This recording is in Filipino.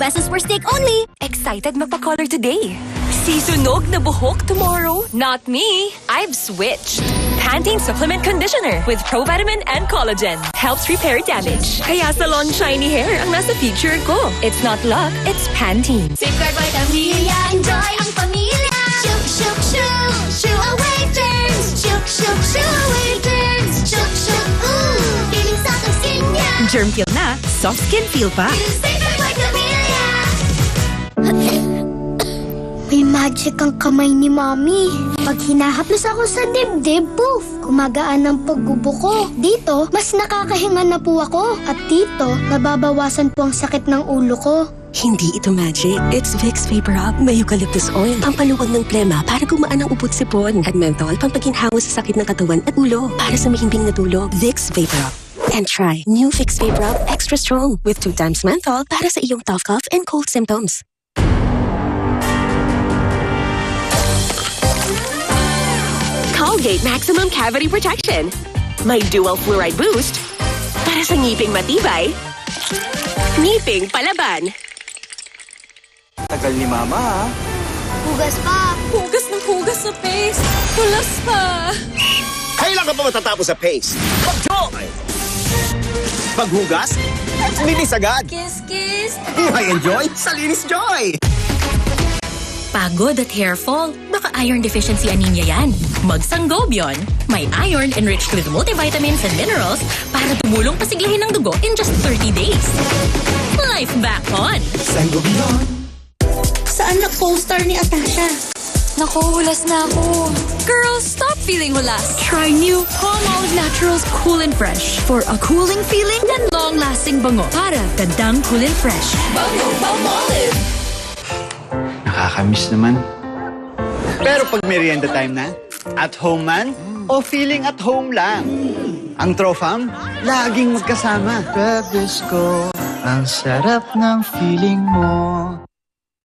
pesos per stick only. Excited magpa-color today. Sisunog na buhok tomorrow? Not me. I've switched. Pantene Supplement Conditioner with Provitamin and Collagen. Helps repair damage. Kaya salon shiny hair ang nasa feature ko. It's not luck, it's Pantene. Safeguard Vitamilya, enjoy ang pamilya. Shook, shook, shook, shoo away germs. Shook, shook, shoo away germs. Shook, shook, ooh, feeling soft ang skin niya. Germ feel na, soft skin feel pa. Safeguard Vitamilya. May magic ang kamay ni Mommy. Pag hinahaplos ako sa dibdib, poof, gumagaan ang pagbubuko. Dito, mas nakakahinga na po ako. At dito, nababawasan po ang sakit ng ulo ko. Hindi ito magic. It's Vicks Vapor Rub. May eucalyptus oil. Pampaluwag ng plema para gumaan ang upot sipon. At menthol, pampaginhawa sa sakit ng katawan at ulo para sa mahimbing na tulog. Vicks Vapor Rub. And try new Vicks Vapor Rub Extra Strong with 2 times menthol para sa iyong tough cough and cold symptoms. Colgate Maximum Cavity Protection. May dual fluoride boost para sa ngiping matibay, ngiping palaban. Tagal ni Mama, ha? Hugas pa. Hugas ng hugas sa paste. Tulas pa. Kailan ka pa matatapos sa paste? Pag-joy! Paghugas? Linis agad! Kiss, kiss. May enjoy sa Linis Joy! Pagod at hair fall? Baka iron deficiency anemia yan. Mag-Sangobion. May iron enriched with multivitamins and minerals para tumulong pasiglahin ng dugo in just 30 days. Life back on! Sangobion! Saan na co-star ni Atasha? Naku, hulas na ako. Girls, stop feeling hulas. Try new Palmolive Naturals Cool and Fresh for a cooling feeling and long-lasting bango. Para gandang cool and fresh. Bango Palmolive. Nakakamiss naman. Pero pag merienda time na, at home man, o feeling at home lang. Ang Trofam, laging magkasama. Bebes ko, ang sarap ng feeling mo.